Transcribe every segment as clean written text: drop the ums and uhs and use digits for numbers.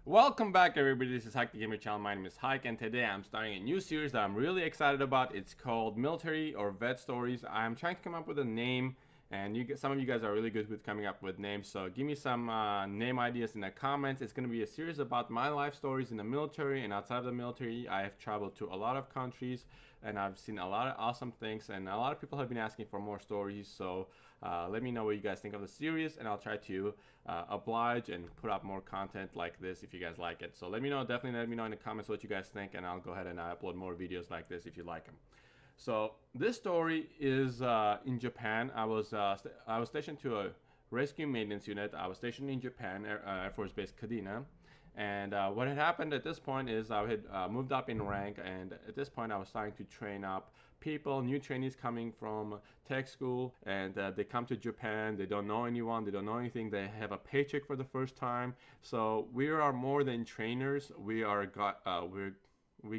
Welcome back, everybody. This is HikeTheGamer channel. My name is Hike, and today I'm starting a new series that I'm really excited about. It's called Military or Vet Stories. I'm trying to come up with a name, and some of you guys are really good with coming up with names. So give me some name ideas in the comments. It's going to be a series about my life stories in the military and outside of the military. I have traveled to a lot of countries, and I've seen a lot of awesome things, and a lot of people have been asking for more stories. So let me know what you guys think of the series, and I'll try to oblige and put up more content like this if you guys like it. So definitely let me know in the comments what you guys think, and I'll go ahead and upload more videos like this if you like them. So this story is in Japan. I was stationed to a rescue maintenance unit. I was stationed in Japan, Air Force Base Kadena. And what had happened at this point is I had moved up in rank, and at this point I was starting to train up people, new trainees coming from tech school, and they come to Japan. They don't know anyone, they don't know anything, they have a paycheck for the first time. So we are more than trainers. We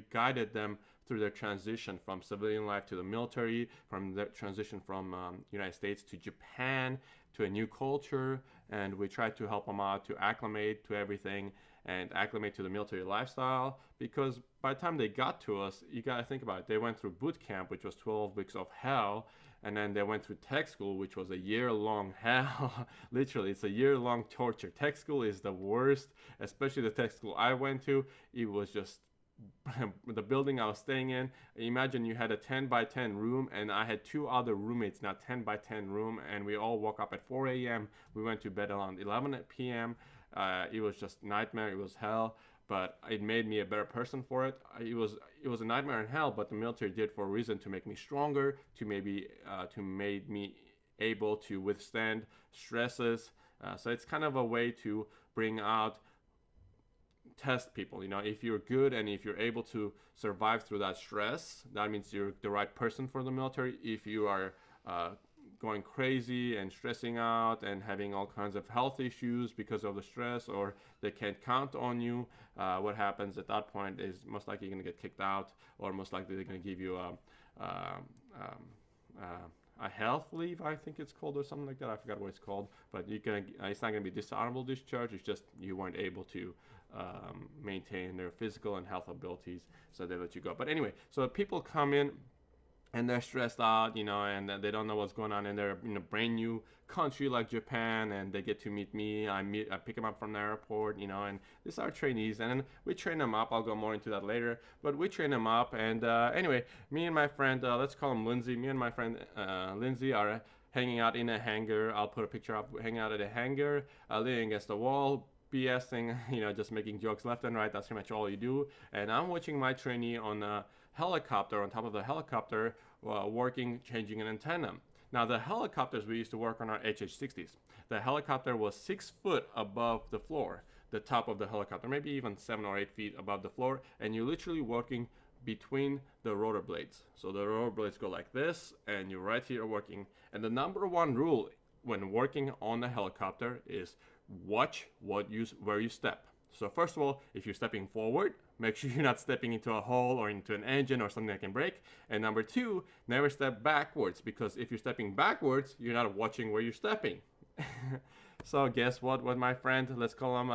guided them through their transition from civilian life to the military, from the transition from United States to Japan, to a new culture, and we tried to help them out to acclimate to everything and acclimate to the military lifestyle, because by the time they got to us, you gotta think about it, they went through boot camp, which was 12 weeks of hell, and then they went through tech school, which was a year-long hell. Literally, it's a year-long torture. Tech school is the worst, especially the tech school I went to. It was just the building I was staying in. Imagine you had a 10 by 10 room, and I had two other roommates in a 10 by 10 room, and we all woke up at 4 a.m. We went to bed around 11 p.m. It was just nightmare. It was hell, but it made me a better person for it. It was a nightmare and hell, but the military did for a reason, to make me stronger, to make me able to withstand stresses. So it's kind of a way to bring out, test people. If you're good and if you're able to survive through that stress, that means you're the right person for the military. If you are going crazy and stressing out and having all kinds of health issues because of the stress, or they can't count on you, what happens at that point is most likely you're going to get kicked out, or most likely they're going to give you a health leave, I think it's called, or something like that. I forgot what it's called, but it's not going to be dishonorable discharge. It's just you weren't able to maintain their physical and health abilities, so they let you go. But anyway, so people come in and they're stressed out, and they don't know what's going on, and they're in a brand new country like Japan, and they get to meet me. I pick them up from the airport, and these are trainees, and then we train them up. I'll go more into that later, but we train them up, and anyway, me and my friend, let's call him Lindsay. Me and my friend Lindsay are hanging out in a hangar. I'll put a picture up, hanging out at a hangar, leaning against the wall, BSing, just making jokes left and right. That's pretty much all you do. And I'm watching my trainee on a helicopter, on top of the helicopter, working, changing an antenna. Now, the helicopters we used to work on are HH-60s. The helicopter was 6 foot above the floor, the top of the helicopter, maybe even 7 or 8 feet above the floor, and you're literally working between the rotor blades. So the rotor blades go like this, and you're right here working. And the number one rule when working on the helicopter is watch where you step. So first of all, if you're stepping forward, make sure you're not stepping into a hole or into an engine or something that can break. And number two, never step backwards, because if you're stepping backwards, you're not watching where you're stepping. So guess what my friend, let's call him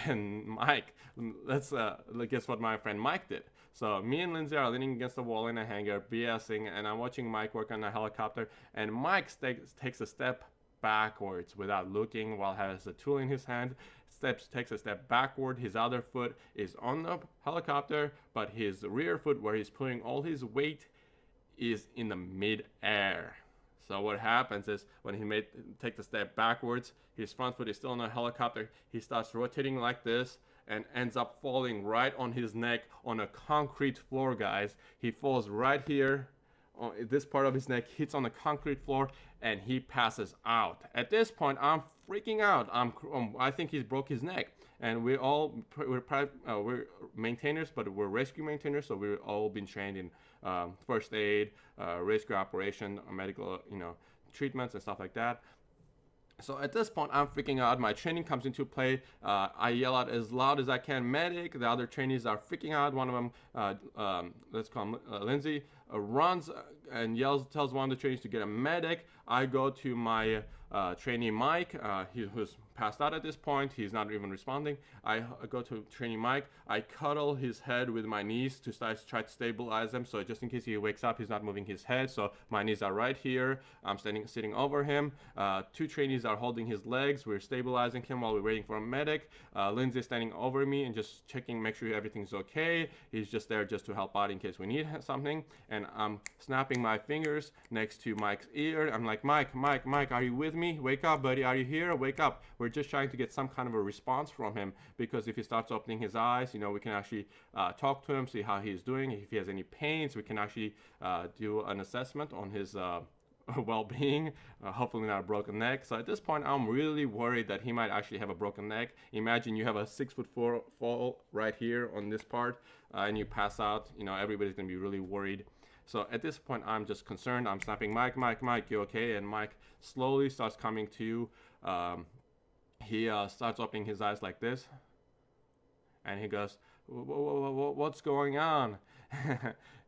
and Mike, let's guess what my friend Mike did. So me and Lindsay are leaning against the wall in a hangar, BSing, and I'm watching Mike work on the helicopter, and Mike takes a step backwards without looking while has a tool in his hand. Takes a step backward. His other foot is on the helicopter, but his rear foot, where he's putting all his weight, is in the mid-air. So what happens is, when he takes a step backwards, his front foot is still on the helicopter. He starts rotating like this and ends up falling right on his neck on a concrete floor, guys. He falls right here. This part of his neck hits on the concrete floor, and he passes out. At this point, I'm freaking out. I think he's broke his neck, and we're maintainers, but we're rescue maintainers, so we've all been trained in first aid, rescue operation, medical, treatments and stuff like that. So at this point, I'm freaking out. My training comes into play. I yell out as loud as I can, "Medic!" The other trainees are freaking out. One of them, let's call him Lindsay, runs and tells one of the trainees to get a medic. I go to my trainee Mike, who's passed out at this point. He's not even responding. I go to training Mike. I cuddle his head with my knees to try to stabilize him. So just in case he wakes up, he's not moving his head. So my knees are right here. I'm sitting over him. 2 trainees are holding his legs. We're stabilizing him while we're waiting for a medic. Lindsay's standing over me and just checking, make sure everything's okay. He's just there just to help out in case we need something. And I'm snapping my fingers next to Mike's ear. I'm like, Mike, are you with me? Wake up, buddy. Are you here? Wake up. We're just trying to get some kind of a response from him, because if he starts opening his eyes, we can actually talk to him, see how he's doing. If he has any pains, we can actually do an assessment on his well-being, hopefully not a broken neck. So at this point, I'm really worried that he might actually have a broken neck. Imagine you have a 6'4" fall right here on this part, and you pass out. Everybody's gonna be really worried. So at this point, I'm just concerned. I'm snapping, Mike, you okay? And Mike slowly starts coming to. He starts opening his eyes like this, and he goes, what's going on?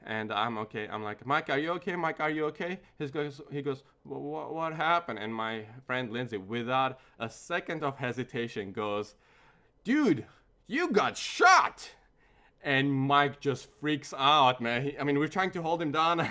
And I'm okay. I'm like, Mike, are you okay? Mike, are you okay? He goes, what happened? And my friend Lindsay, without a second of hesitation, goes, dude, you got shot. And Mike just freaks out, man. We're trying to hold him down.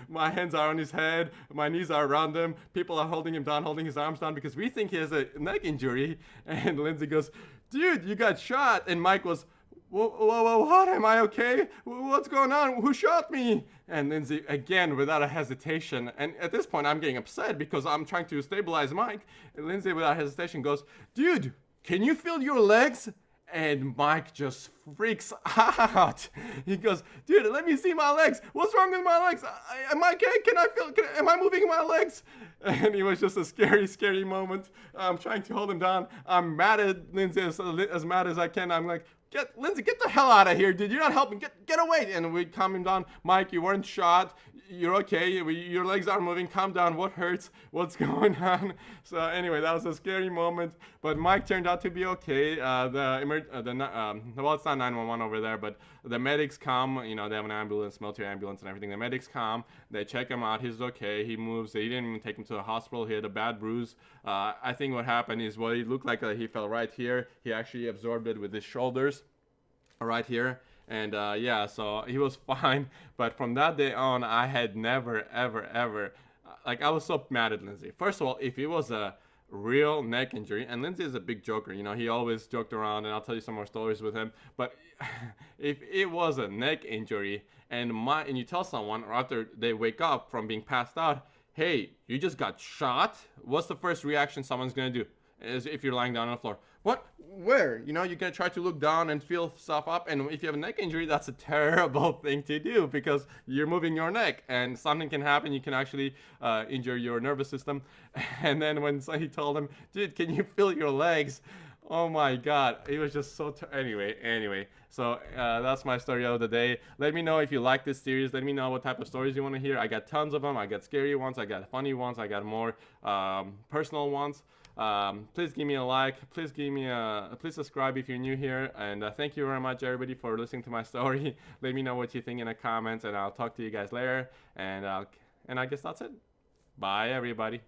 My hands are on his head. My knees are around him. People are holding him down, holding his arms down, because we think he has a neck injury. And Lindsay goes, dude, you got shot. And Mike was, what? Am I okay? What's going on? Who shot me? And Lindsay, again, without a hesitation. And at this point, I'm getting upset because I'm trying to stabilize Mike. And Lindsay, without hesitation, goes, dude, can you feel your legs? And Mike just freaks out. He goes, dude, let me see my legs. What's wrong with my legs? Am I okay? Am I moving my legs? And it was just a scary, scary moment. I'm trying to hold him down. I'm mad at Lindsay as mad as I can. I'm like, Lindsay, get the hell out of here, dude. You're not helping. Get away. And we calm him down. Mike, you weren't shot. You're okay. Your legs are moving. Calm down. What hurts? What's going on? So anyway, that was a scary moment. But Mike turned out to be okay. Well, it's not 911 over there, but the medics come. They have an ambulance, military ambulance, and everything. The medics come. They check him out. He's okay. He moves. They didn't even take him to the hospital. He had a bad bruise. I think what happened is, well, it looked like he fell right here. He actually absorbed it with his shoulders, right here. And so he was fine. But from that day on, I had never, ever, I was so mad at Lindsay. First of all, if it was a real neck injury, and Lindsay is a big joker, he always joked around, and I'll tell you some more stories with him. But if it was a neck injury, and you tell someone after they wake up from being passed out, hey, you just got shot, what's the first reaction someone's gonna do? Is if you're lying down on the floor. What? Where? You're gonna try to look down and feel stuff up, and if you have a neck injury, that's a terrible thing to do, because you're moving your neck and something can happen. You can actually injure your nervous system. And then when he told him, dude, can you feel your legs? Oh my God, it was just so anyway, so that's my story of the day. Let me know if you like this series. Let me know what type of stories you want to hear. I got tons of them. I got scary ones, I got funny ones, I got more personal ones. Please give me a like, please subscribe if you're new here, and thank you very much, everybody, for listening to my story. Let me know what you think in the comments, and I'll talk to you guys later, and I guess that's it. Bye, everybody.